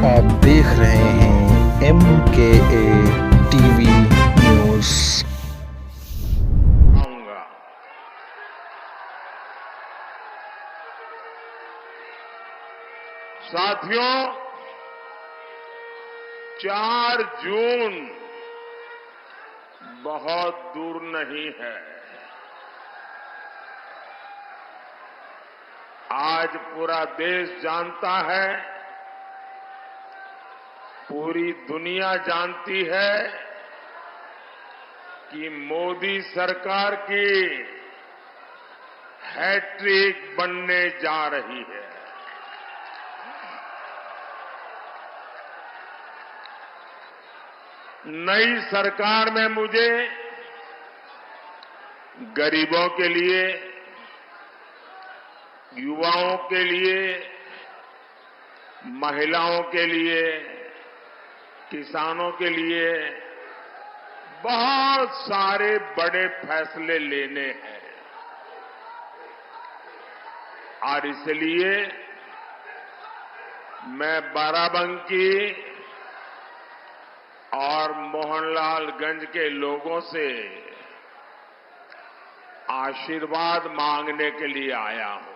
आप देख रहे हैं MKA टीवी न्यूज़। आऊंगा। साथियों, 4 जून बहुत दूर नहीं है। आज पूरा देश जानता है, पूरी दुनिया जानती है कि मोदी सरकार की हैट्रिक बनने जा रही है। नई सरकार में मुझे गरीबों के लिए, युवाओं के लिए, महिलाओं के लिए, किसानों के लिए बहुत सारे बड़े फैसले लेने हैं और इसलिए मैं बाराबंकी और मोहनलालगंज के लोगों से आशीर्वाद मांगने के लिए आया हूं।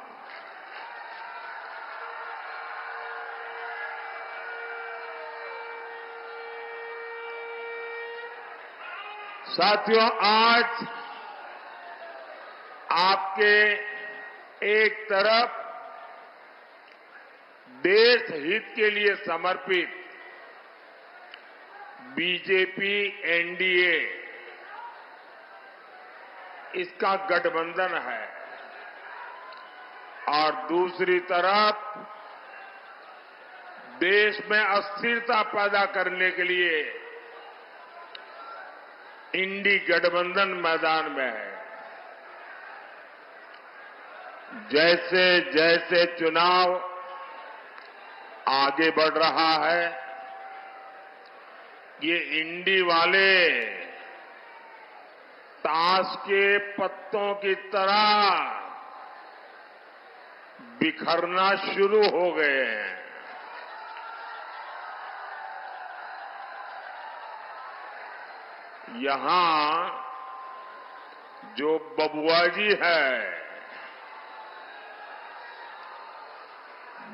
साथियों, आज आपके एक तरफ देश हित के लिए समर्पित बीजेपी एनडीए इसका गठबंधन है और दूसरी तरफ देश में अस्थिरता पैदा करने के लिए इंडी गठबंधन मैदान में है। जैसे जैसे चुनाव आगे बढ़ रहा है, ये इंडी वाले ताश के पत्तों की तरह बिखरना शुरू हो गए हैं। यहां जो बबुआजी है,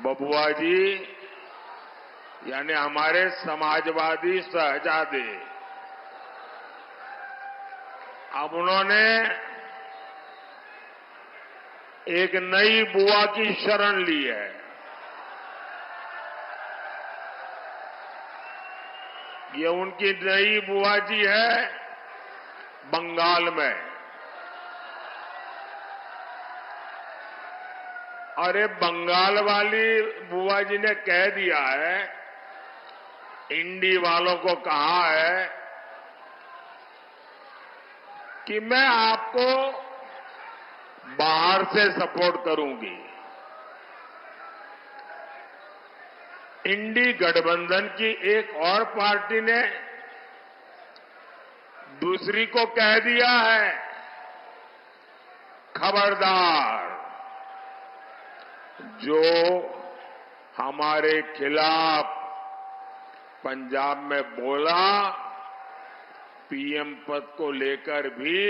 बबुआजी यानी हमारे समाजवादी शहजादे, अब उन्होंने एक नई बुआ की शरण ली है। ये उनकी नई बुआ जी है बंगाल में। और ये बंगाल वाली बुआ जी ने कह दिया है, इंडी वालों को कहा है कि मैं आपको बाहर से सपोर्ट करूंगी। इंडी गठबंधन की एक और पार्टी ने दूसरी को कह दिया है, खबरदार, जो हमारे खिलाफ पंजाब में बोला, पीएम पद को लेकर भी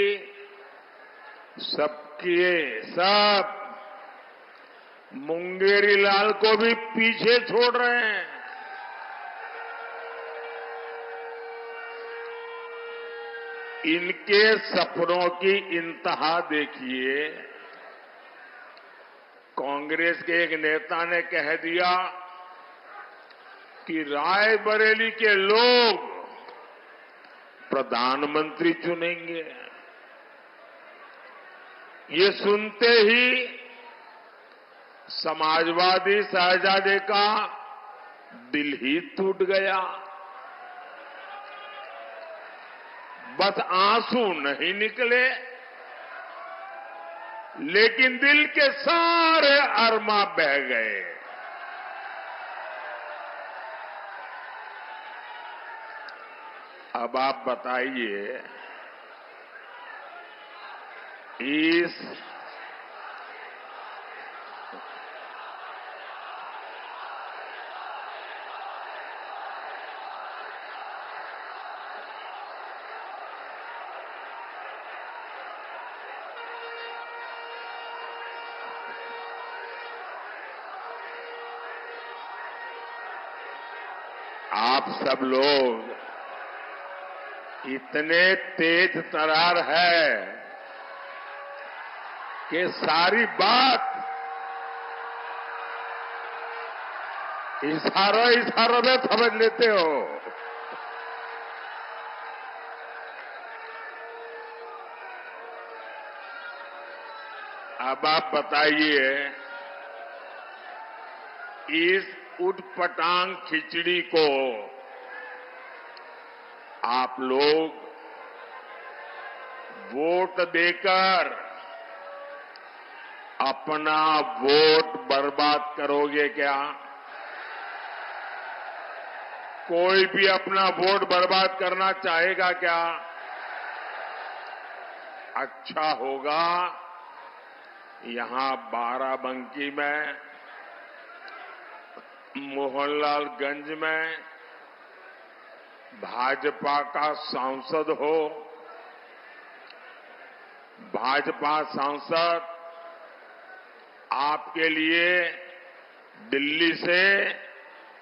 सब मुंगेरी लाल को भी पीछे छोड़ रहे हैं। इनके सपनों की इंतहा देखिए। कांग्रेस के एक नेता ने कह दिया कि रायबरेली के लोग प्रधानमंत्री चुनेंगे। ये सुनते ही समाजवादी शहजादे का दिल ही टूट गया। बस आंसू नहीं निकले, लेकिन दिल के सारे अरमा बह गए। अब आप बताइए, इस आप सब लोग इतने तेज तरार है कि सारी बात इशारों में समझ लेते हो। अब आप बताइए, इस उटपटांग खिचड़ी को आप लोग वोट देकर अपना वोट बर्बाद करोगे क्या? कोई भी अपना वोट बर्बाद करना चाहेगा क्या? अच्छा होगा यहां बाराबंकी में, मोहनलालगंज में भाजपा का सांसद हो, भाजपा सांसद आपके लिए दिल्ली से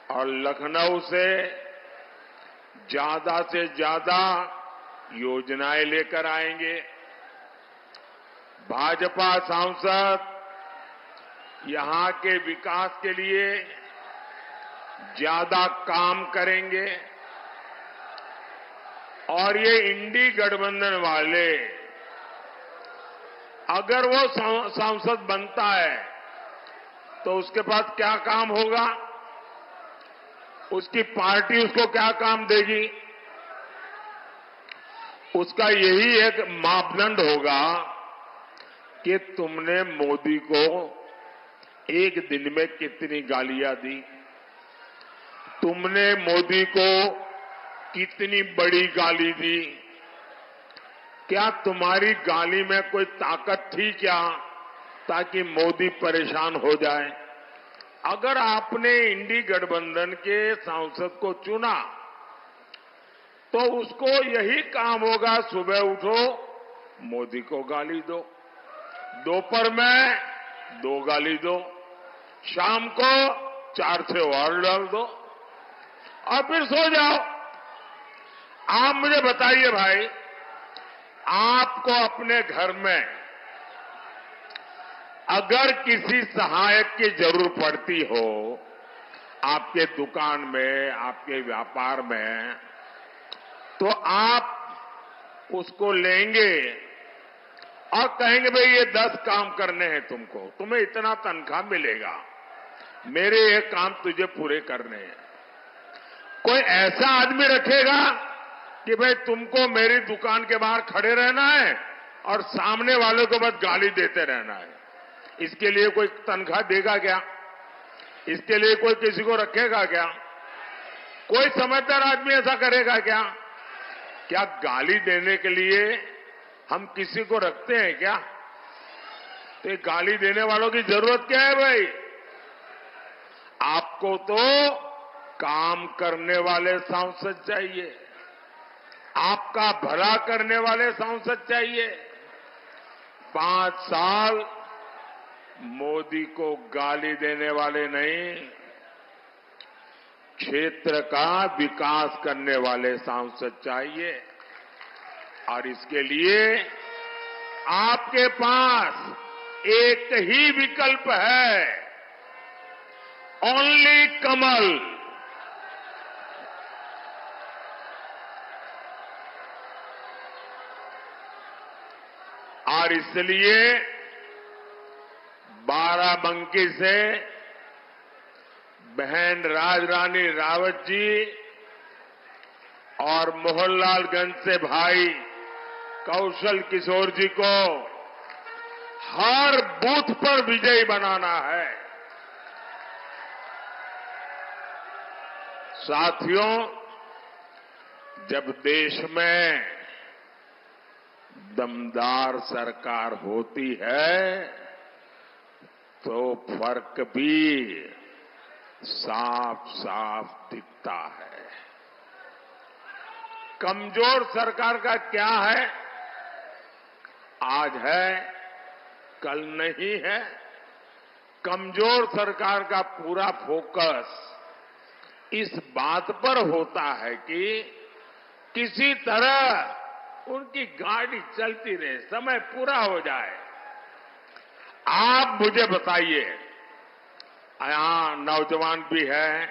और लखनऊ से ज्यादा योजनाएं लेकर आएंगे। भाजपा सांसद यहां के विकास के लिए ज्यादा काम करेंगे और ये इंडी गठबंधन वाले, अगर वो सांसद बनता है तो उसके पास क्या काम होगा? उसकी पार्टी उसको क्या काम देगी? उसका यही एक मापदंड होगा कि तुमने मोदी को एक दिन में कितनी गालियां दी, तुमने मोदी को कितनी बड़ी गाली दी, क्या तुम्हारी गाली में कोई ताकत थी क्या ताकि मोदी परेशान हो जाए? अगर आपने इंडी गठबंधन के सांसद को चुना तो उसको यही काम होगा, सुबह उठो मोदी को गाली दो, दोपहर में 2 गाली दो, शाम को 4 से और डाल दो और फिर सो जाओ। आप मुझे बताइए भाई, आपको अपने घर में अगर किसी सहायक की जरूरत पड़ती हो, आपके दुकान में, आपके व्यापार में, तो आप उसको लेंगे और कहेंगे भाई ये 10 काम करने हैं तुमको, तुम्हें इतना तनख्वाह मिलेगा, मेरे ये काम तुझे पूरे करने हैं। कोई ऐसा आदमी रखेगा कि भाई तुमको मेरी दुकान के बाहर खड़े रहना है और सामने वालों को बस गाली देते रहना है? इसके लिए कोई तनख्वाह देगा क्या? इसके लिए कोई किसी को रखेगा क्या? कोई समझदार आदमी ऐसा करेगा क्या? क्या गाली देने के लिए हम किसी को रखते हैं क्या? तो ये गाली देने वालों की जरूरत क्या है भाई? आपको तो काम करने वाले सांसद चाहिए, आपका भला करने वाले सांसद चाहिए। 5 साल मोदी को गाली देने वाले नहीं, क्षेत्र का विकास करने वाले सांसद चाहिए। और इसके लिए आपके पास एक ही विकल्प है, ओनली कमल। और इसलिए बाराबंकी से बहन राजरानी रावत जी और मोहनलालगंज से भाई कौशल किशोर जी को हर बूथ पर विजयी बनाना है। साथियों, जब देश में दमदार सरकार होती है तो फर्क भी साफ साफ दिखता है। कमजोर सरकार का क्या है? आज है, कल नहीं है। कमजोर सरकार का पूरा फोकस इस बात पर होता है कि किसी तरह उनकी गाड़ी चलती रहे, समय पूरा हो जाए। आप मुझे बताइए, यहां नौजवान भी है,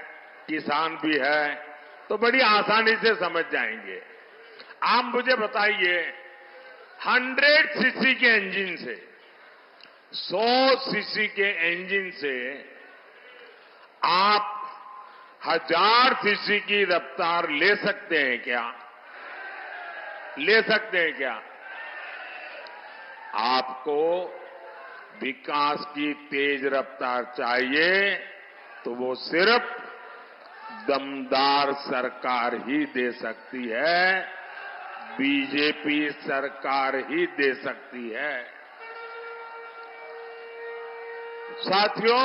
किसान भी है, तो बड़ी आसानी से समझ जाएंगे। आप मुझे बताइए, 100 सीसी के इंजन से, 100 सीसी के इंजन से आप 1000 सीसी की रफ्तार ले सकते हैं क्या? ले सकते हैं क्या? आपको विकास की तेज रफ्तार चाहिए तो वो सिर्फ दमदार सरकार ही दे सकती है, बीजेपी सरकार ही दे सकती है। साथियों,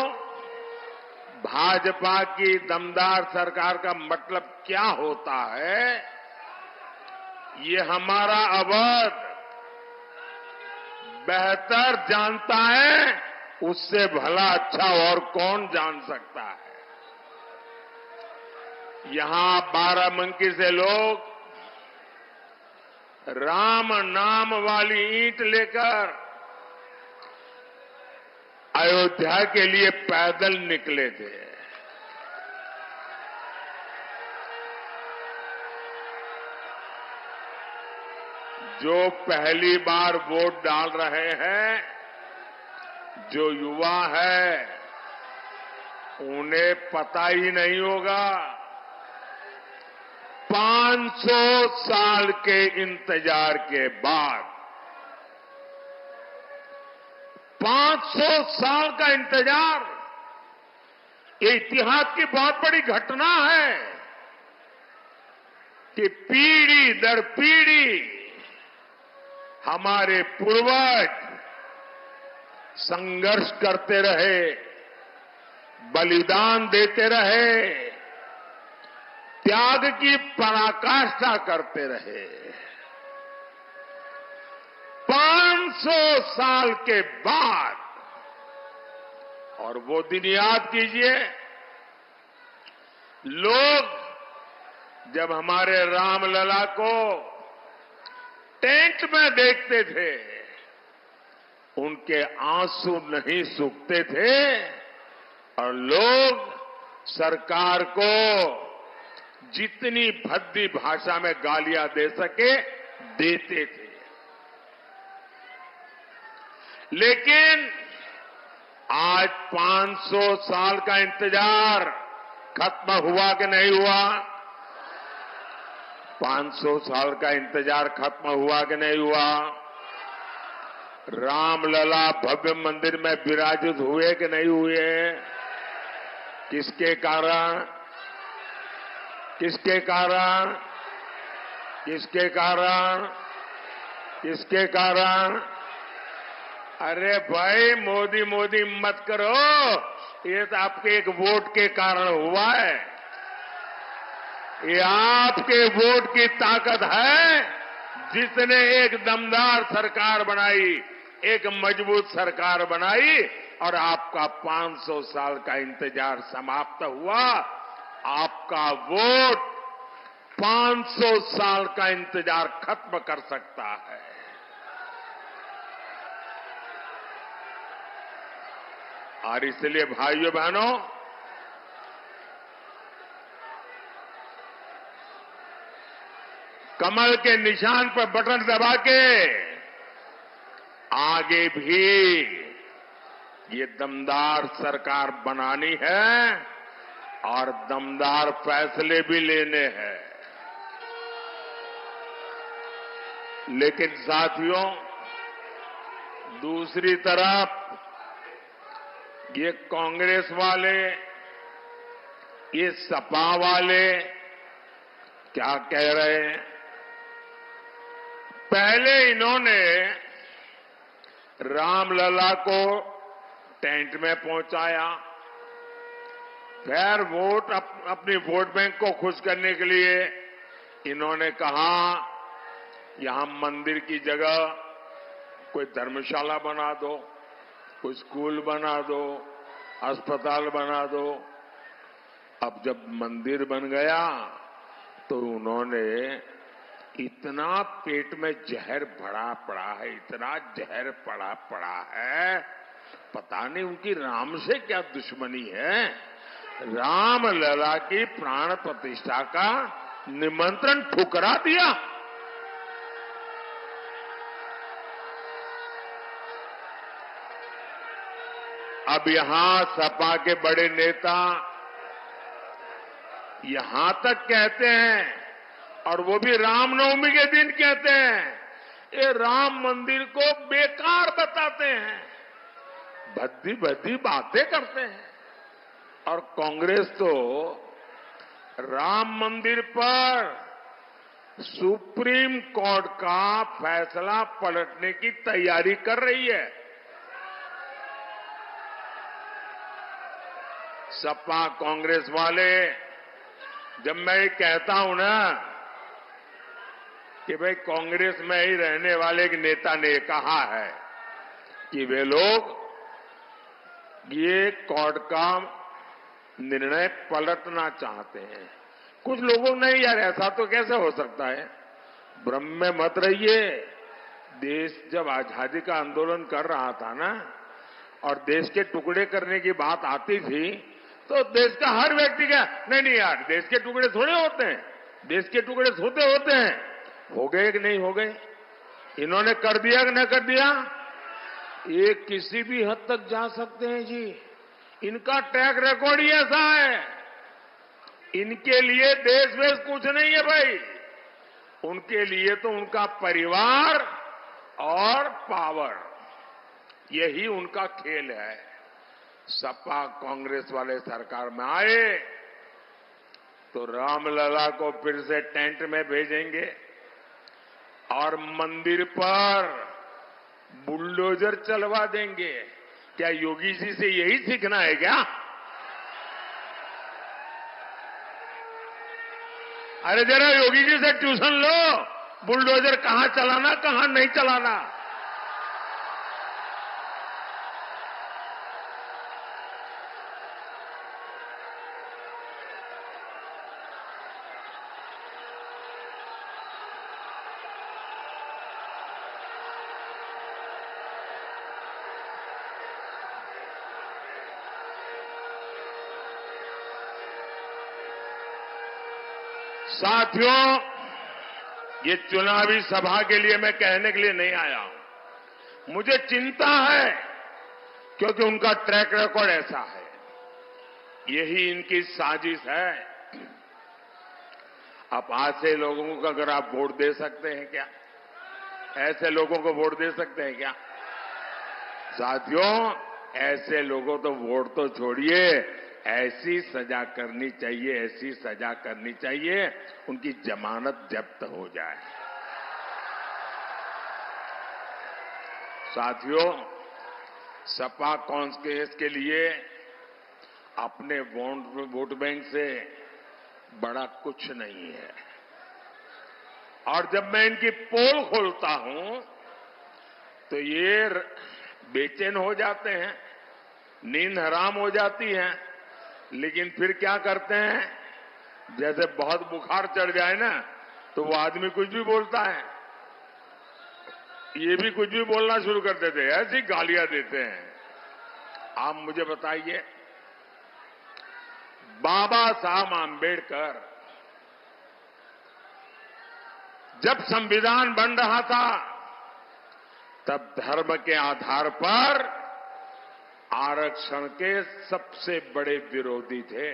भाजपा की दमदार सरकार का मतलब क्या होता है, ये हमारा अवध बेहतर जानता है, उससे भला अच्छा और कौन जान सकता है। यहां बाराबंकी से लोग राम नाम वाली ईंट लेकर अयोध्या के लिए पैदल निकले थे। जो पहली बार वोट डाल रहे हैं, जो युवा है, उन्हें पता ही नहीं होगा 500 साल के इंतजार के बाद, 500 साल का इंतजार, ये इतिहास की बहुत बड़ी घटना है कि पीढ़ी दर पीढ़ी हमारे पूर्वज संघर्ष करते रहे, बलिदान देते रहे, त्याग की पराकाष्ठा करते रहे। 500 साल के बाद, और वो दिन याद कीजिए, लोग जब हमारे रामलला को टेंट में देखते थे, उनके आंसू नहीं सूखते थे और लोग सरकार को जितनी भद्दी भाषा में गालियां दे सके देते थे। लेकिन आज 500 साल का इंतजार खत्म हुआ कि नहीं हुआ? 500 साल का इंतजार खत्म हुआ कि नहीं हुआ? रामलला भव्य मंदिर में विराजित हुए कि नहीं हुए? किसके कारण? किसके कारण? किसके कारण? किसके कारण? अरे भाई, मोदी मोदी मत करो, ये तो आपके एक वोट के कारण हुआ है। ये आपके वोट की ताकत है, जिसने एक दमदार सरकार बनाई, एक मजबूत सरकार बनाई और आपका 500 साल का इंतजार समाप्त हुआ। आपका वोट 500 साल का इंतजार खत्म कर सकता है। और इसलिए भाइयों बहनों, कमल के निशान पर बटन दबा के आगे भी ये दमदार सरकार बनानी है और दमदार फैसले भी लेने हैं। लेकिन साथियों, दूसरी तरफ ये कांग्रेस वाले, ये सपा वाले क्या कह रहे हैं? पहले इन्होंने रामलला को टेंट में पहुंचाया, फिर अपनी वोट बैंक को खुश करने के लिए इन्होंने कहा यहां मंदिर की जगह कोई धर्मशाला बना दो, कोई स्कूल बना दो, अस्पताल बना दो। अब जब मंदिर बन गया तो उन्होंने इतना पेट में जहर भरा पड़ा है, इतना जहर पड़ा है, पता नहीं उनकी राम से क्या दुश्मनी है। राम लला की प्राण प्रतिष्ठा का निमंत्रण ठुकरा दिया। अब यहां सपा के बड़े नेता यहां तक कहते हैं, और वो भी रामनवमी के दिन कहते हैं, ये राम मंदिर को बेकार बताते हैं, भद्दी भद्दी बातें करते हैं। और कांग्रेस तो राम मंदिर पर सुप्रीम कोर्ट का फैसला पलटने की तैयारी कर रही है। सपा कांग्रेस वाले, जब मैं ये कहता हूं ना कि भाई कांग्रेस में ही रहने वाले एक नेता ने कहा है कि वे लोग ये कोर्ट का निर्णय पलटना चाहते हैं। कुछ लोगों ने, यार ऐसा तो कैसे हो सकता है, भ्रम में मत रहिए। देश जब आजादी का आंदोलन कर रहा था ना, और देश के टुकड़े करने की बात आती थी, तो देश का हर व्यक्ति का नहीं यार, देश के टुकड़े थोड़े होते हैं, देश के टुकड़े होते हैं। हो गए कि नहीं हो गए? इन्होंने कर दिया कि न कर दिया? ये किसी भी हद तक जा सकते हैं जी। इनका ट्रैक रिकॉर्ड ही ऐसा है। इनके लिए देश वेश कुछ नहीं है भाई, उनके लिए तो उनका परिवार और पावर, यही उनका खेल है। सपा कांग्रेस वाले सरकार में आए तो रामलला को फिर से टेंट में भेजेंगे और मंदिर पर बुलडोजर चलवा देंगे। क्या योगी जी से यही सीखना है क्या? अरे जरा योगी जी से ट्यूशन लो, बुलडोजर कहां चलाना कहां नहीं चलाना। साथियों, ये चुनावी सभा के लिए मैं कहने के लिए नहीं आया हूं। मुझे चिंता है क्योंकि उनका ट्रैक रिकॉर्ड ऐसा है, यही इनकी साजिश है। अब ऐसे लोगों को अगर आप वोट दे सकते हैं क्या? ऐसे लोगों को वोट दे सकते हैं क्या? साथियों, ऐसे लोगों तो वोट तो छोड़िए, ऐसी सजा करनी चाहिए, ऐसी सजा करनी चाहिए उनकी जमानत जब्त हो जाए। साथियों, सपा कांग्रेस के लिए अपने वोट बैंक से बड़ा कुछ नहीं है। और जब मैं इनकी पोल खोलता हूं तो ये बेचैन हो जाते हैं, नींद हराम हो जाती है। लेकिन फिर क्या करते हैं, जैसे बहुत बुखार चढ़ जाए ना तो वो आदमी कुछ भी बोलता है, ये भी कुछ भी बोलना शुरू कर देते हैं, ऐसी गालियां देते हैं। आप मुझे बताइए, बाबा साहब आंबेडकर जब संविधान बन रहा था तब धर्म के आधार पर आरक्षण के सबसे बड़े विरोधी थे।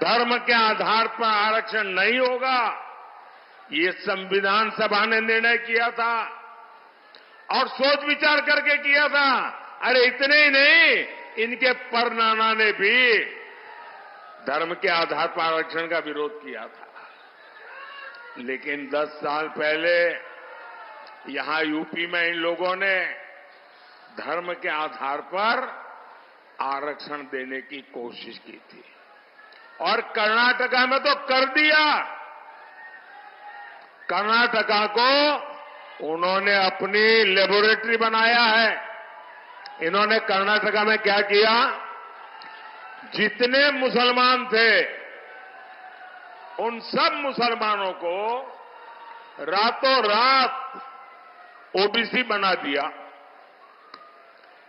धर्म के आधार पर आरक्षण नहीं होगा, ये संविधान सभा ने निर्णय किया था और सोच विचार करके किया था। अरे इतने ही नहीं, इनके परनाना ने भी धर्म के आधार पर आरक्षण का विरोध किया था। लेकिन 10 साल पहले यहां यूपी में इन लोगों ने धर्म के आधार पर आरक्षण देने की कोशिश की थी और कर्नाटका में तो कर दिया। कर्नाटका को उन्होंने अपनी लेबोरेटरी बनाया है। इन्होंने कर्नाटका में क्या किया, जितने मुसलमान थे उन सब मुसलमानों को रातों रात ओबीसी बना दिया,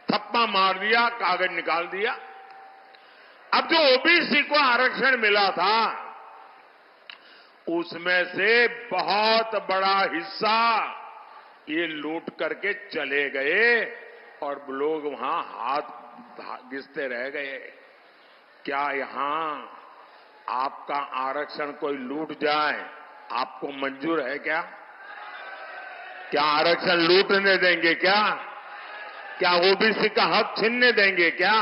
थप्पा मार दिया, कागज निकाल दिया। अब जो ओबीसी को आरक्षण मिला था उसमें से बहुत बड़ा हिस्सा ये लूट करके चले गए और लोग वहां हाथ घिसते रह गए। क्या यहां आपका आरक्षण कोई लूट जाए आपको मंजूर है क्या? क्या आरक्षण लूटने देंगे क्या? क्या ओबीसी का हक छीनने देंगे क्या?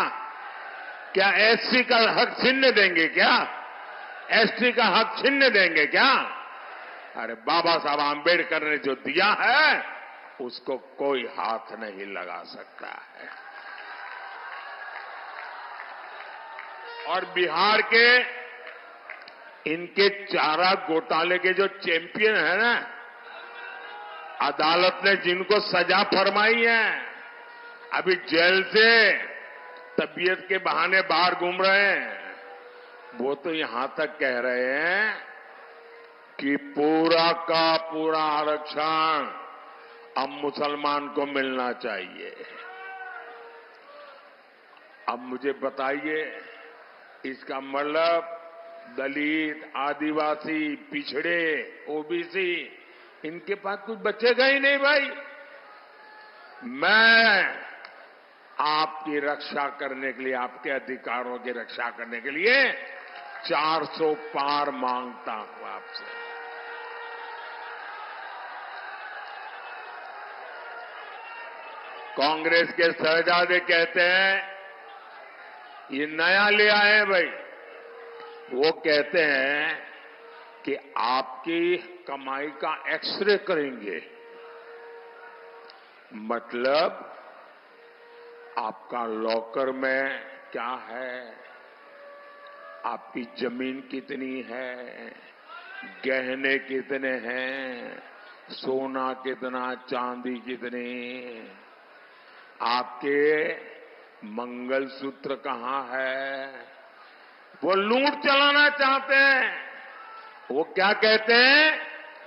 क्या एससी का हक छीनने देंगे क्या? एसटी का हक छीनने देंगे क्या? अरे बाबा साहब आंबेडकर ने जो दिया है उसको कोई हाथ नहीं लगा सकता है। और बिहार के इनके चारा घोटाले के जो चैंपियन है ना, अदालत ने जिनको सजा फरमाई है, अभी जेल से तबीयत के बहाने बाहर घूम रहे हैं, वो तो यहां तक कह रहे हैं कि पूरा का पूरा आरक्षण अब मुसलमान को मिलना चाहिए। अब मुझे बताइए, इसका मतलब दलित, आदिवासी, पिछड़े, ओबीसी, इनके पास कुछ बचेगा ही नहीं भाई। मैं आपकी रक्षा करने के लिए, आपके अधिकारों की रक्षा करने के लिए 400 पार मांगता हूं आपसे। कांग्रेस के शहजादे कहते हैं ये नया ले आए हैं भाई। वो कहते हैं कि आपकी कमाई का एक्सरे करेंगे, मतलब आपका लॉकर में क्या है, आपकी जमीन कितनी है, गहने कितने हैं, सोना कितना, चांदी कितनी, आपके मंगलसूत्र कहां है। वो लूट चलाना चाहते हैं। वो क्या कहते हैं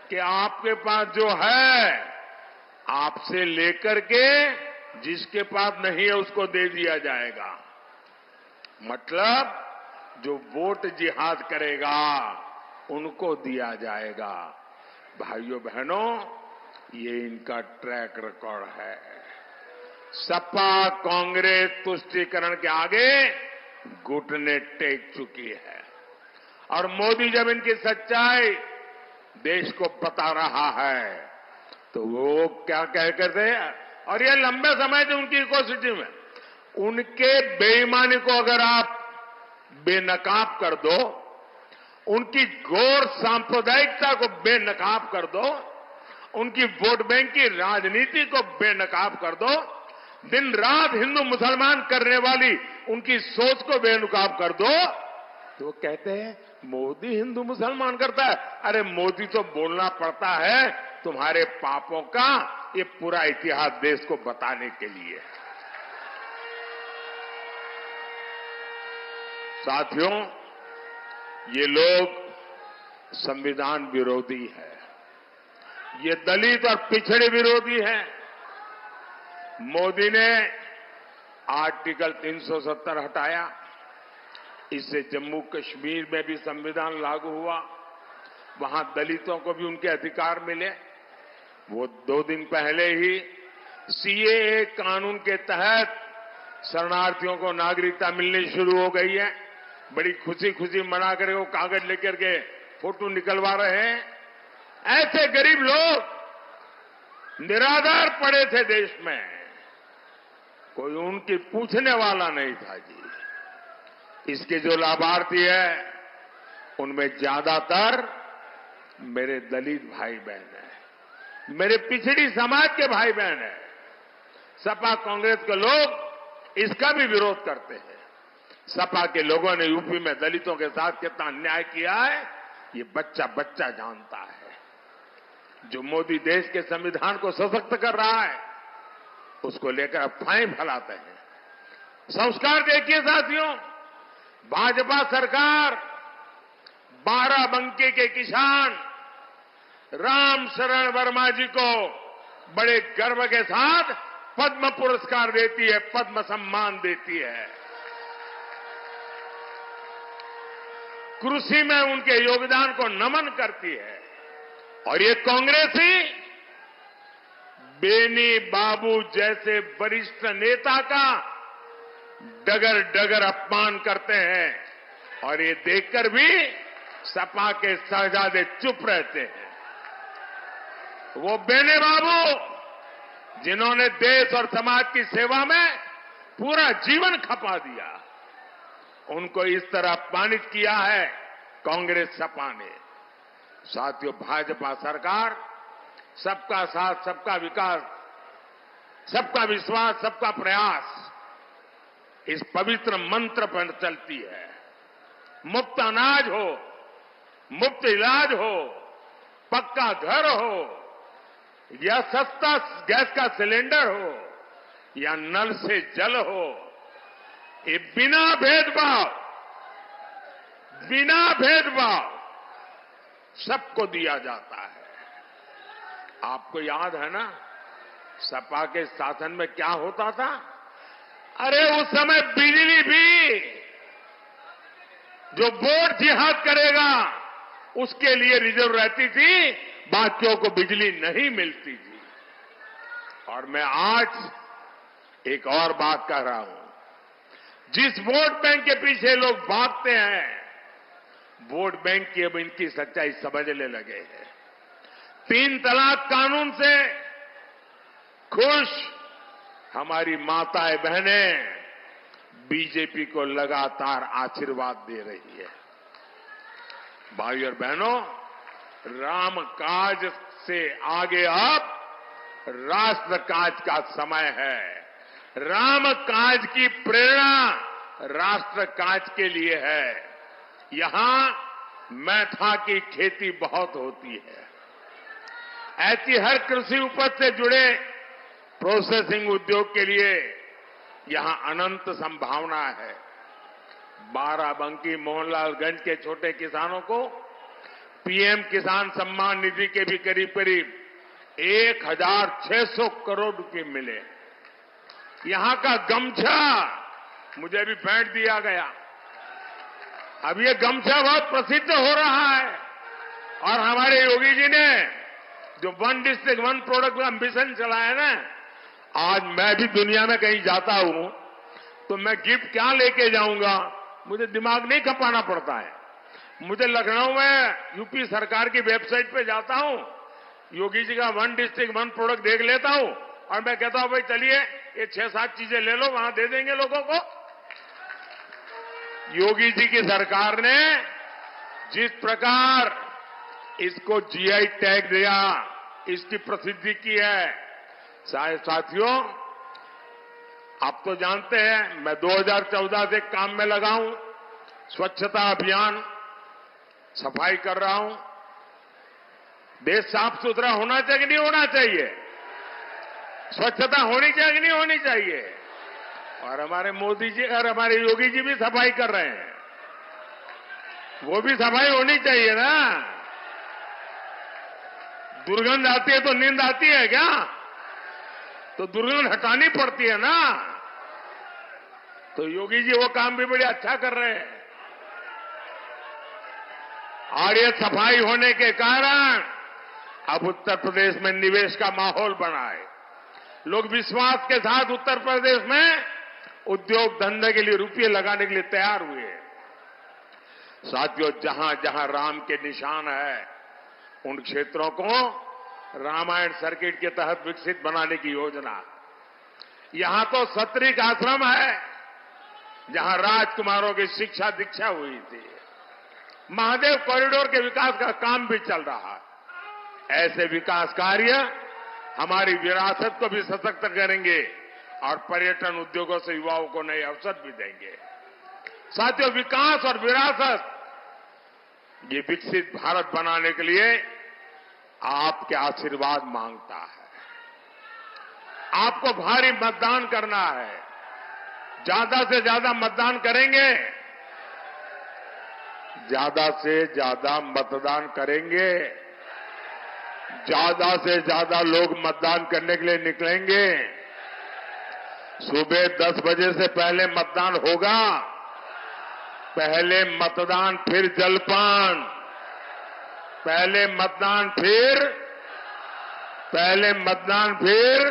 कि आपके पास जो है आपसे लेकर के जिसके पास नहीं है उसको दे दिया जाएगा। मतलब जो वोट जिहाद करेगा उनको दिया जाएगा। भाइयों बहनों, ये इनका ट्रैक रिकॉर्ड है। सपा कांग्रेस तुष्टीकरण के आगे घुटने टेक चुकी है और मोदी जब इनकी सच्चाई देश को बता रहा है तो वो क्या कह करते हैं, और ये लंबे समय से उनकी इकोसिटी में उनके बेईमानी को अगर आप बेनकाब कर दो, उनकी घोर सांप्रदायिकता को बेनकाब कर दो, उनकी वोट बैंक की राजनीति को बेनकाब कर दो, दिन रात हिंदू मुसलमान करने वाली उनकी सोच को बेनकाब कर दो, तो वो कहते हैं मोदी हिंदू मुसलमान करता है। अरे मोदी तो बोलना पड़ता है तुम्हारे पापों का ये पूरा इतिहास देश को बताने के लिए। साथियों, ये लोग संविधान विरोधी है, ये दलित और पिछड़े विरोधी है। मोदी ने आर्टिकल 370 हटाया, इससे जम्मू कश्मीर में भी संविधान लागू हुआ, वहां दलितों को भी उनके अधिकार मिले। वो 2 दिन पहले ही सीएए कानून के तहत शरणार्थियों को नागरिकता मिलनी शुरू हो गई है। बड़ी खुशी खुशी मना करके वो कागज लेकर के फोटो निकलवा रहे हैं। ऐसे गरीब लोग निराधार पड़े थे देश में, कोई उनकी पूछने वाला नहीं था जी। इसके जो लाभार्थी है उनमें ज्यादातर मेरे दलित भाई बहन हैं, मेरे पिछड़ी समाज के भाई बहन हैं। सपा कांग्रेस के लोग इसका भी विरोध करते हैं। सपा के लोगों ने यूपी में दलितों के साथ कितना अन्याय किया है ये बच्चा बच्चा जानता है। जो मोदी देश के संविधान को सशक्त कर रहा है उसको लेकर अफवाहें फैलाते हैं। संस्कार देखिए साथियों, भाजपा सरकार बाराबंकी के किसान राम शरण वर्मा जी को बड़े गर्व के साथ पद्म पुरस्कार देती है, पद्म सम्मान देती है। कृषि में उनके योगदान को नमन करती है। और ये कांग्रेस ही बेनी बाबू जैसे वरिष्ठ नेता का डगर डगर अपमान करते हैं और ये देखकर भी सपा के शहजादे चुप रहते हैं। वो बेनी बाबू जिन्होंने देश और समाज की सेवा में पूरा जीवन खपा दिया, उनको इस तरह अपमानित किया है कांग्रेस सपा ने। साथियों, भाजपा सरकार सबका साथ, सबका विकास, सबका विश्वास, सबका प्रयास, इस पवित्र मंत्र पर चलती है। मुफ्त अनाज हो, मुफ्त इलाज हो, पक्का घर हो, या सस्ता गैस का सिलेंडर हो, या नल से जल हो, ये बिना भेदभाव सबको दिया जाता है। आपको याद है ना, सपा के शासन में क्या होता था? अरे उस समय बिजली भी जो वोट जिहाद करेगा उसके लिए रिजर्व रहती थी, बाकियों को बिजली नहीं मिलती थी। और मैं आज एक और बात कह रहा हूं, जिस वोट बैंक के पीछे लोग भागते हैं, वोट बैंक की अब इनकी सच्चाई समझने लगे हैं। 3 तलाक कानून से खुश हमारी माताएं बहनें बीजेपी को लगातार आशीर्वाद दे रही है। भाई और बहनों, राम काज से आगे अब राष्ट्र काज का समय है। राम काज की प्रेरणा राष्ट्र काज के लिए है। यहां मैथा की खेती बहुत होती है। ऐसी हर कृषि उपज से जुड़े प्रोसेसिंग उद्योग के लिए यहां अनंत संभावना है। बाराबंकी मोहनलालगंज के छोटे किसानों को पीएम किसान सम्मान निधि के भी करीब करीब 1,600 करोड़ रुपए मिले। यहां का गमछा मुझे भी भेंट दिया गया। अब ये गमछा बहुत प्रसिद्ध हो रहा है और हमारे योगी जी ने जो 1 डिस्ट्रिक्ट 1 प्रोडक्ट का मिशन चलाया ना, आज मैं भी दुनिया में कहीं जाता हूं तो मैं गिफ्ट क्या लेके जाऊंगा, मुझे दिमाग नहीं खपाना पड़ता है। मुझे लखनऊ में यूपी सरकार की वेबसाइट पे जाता हूं, योगी जी का 1 डिस्ट्रिक्ट 1 प्रोडक्ट देख लेता हूं और मैं कहता हूं भाई चलिए ये 6-7 चीजें ले लो, वहां दे देंगे लोगों को। योगी जी की सरकार ने जिस प्रकार इसको जीआई टैग दिया, इसकी प्रसिद्धि की है। साथियों, आप तो जानते हैं मैं 2014 से काम में लगा हूं, स्वच्छता अभियान, सफाई कर रहा हूं। देश साफ सुथरा होना चाहिए कि नहीं होना चाहिए? स्वच्छता होनी चाहिए कि नहीं होनी चाहिए? और हमारे मोदी जी और हमारे योगी जी भी सफाई कर रहे हैं, वो भी सफाई होनी चाहिए ना। दुर्गंध आती है तो नींद आती है क्या? तो दुर्गंध हटानी पड़ती है ना। तो योगी जी वो काम भी बड़े अच्छा कर रहे हैं। और ये सफाई होने के कारण अब उत्तर प्रदेश में निवेश का माहौल बना है। लोग विश्वास के साथ उत्तर प्रदेश में उद्योग धंधे के लिए रुपये लगाने के लिए तैयार हुए। साथियों, जहां जहां राम के निशान है उन क्षेत्रों को रामायण सर्किट के तहत विकसित बनाने की योजना। यहां तो सतरिक आश्रम है जहां राजकुमारों की शिक्षा दीक्षा हुई थी। महादेव कॉरिडोर के विकास का काम भी चल रहा है। ऐसे विकास कार्य हमारी विरासत को भी सशक्त करेंगे और पर्यटन उद्योगों से युवाओं को नए अवसर भी देंगे। साथियों, विकास और विरासत, ये विकसित भारत बनाने के लिए आपके आशीर्वाद मांगता है। आपको भारी मतदान करना है। ज्यादा से ज्यादा मतदान करेंगे ज्यादा से ज्यादा मतदान करेंगे, ज्यादा से ज्यादा लोग मतदान करने के लिए निकलेंगे। सुबह 10 बजे से पहले मतदान होगा। पहले मतदान फिर जलपान, पहले मतदान फिर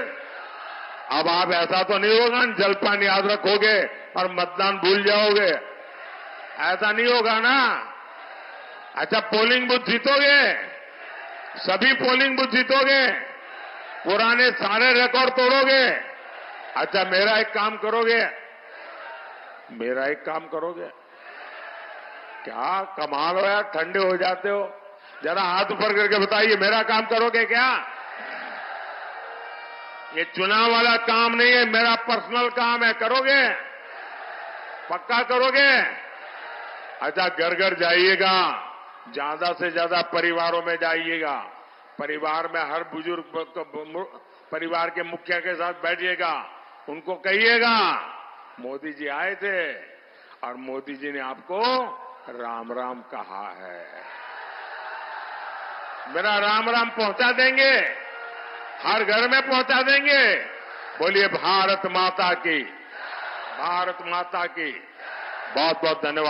अब आप ऐसा तो नहीं होगा ना जलपान याद रखोगे और मतदान भूल जाओगे, ऐसा नहीं होगा ना। अच्छा, पोलिंग बूथ जीतोगे, सभी पोलिंग बूथ जीतोगे, पुराने सारे रिकॉर्ड तोड़ोगे। अच्छा, मेरा एक काम करोगे, क्या कमाल हो यार, ठंडे हो जाते हो। जरा हाथ ऊपर करके बताइए, मेरा काम करोगे क्या? ये चुनाव वाला काम नहीं है, मेरा पर्सनल काम है, करोगे? पक्का करोगे? अच्छा, घर घर जाइएगा, ज्यादा से ज्यादा परिवारों में जाइएगा, परिवार में हर बुजुर्ग परिवार के मुखिया के साथ बैठिएगा, उनको कहिएगा मोदी जी आए थे और मोदी जी ने आपको राम राम कहा है। मेरा राम राम पहुंचा देंगे, हर घर में पहुंचा देंगे। बोलिए भारत माता की, भारत माता की। बहुत बहुत धन्यवाद।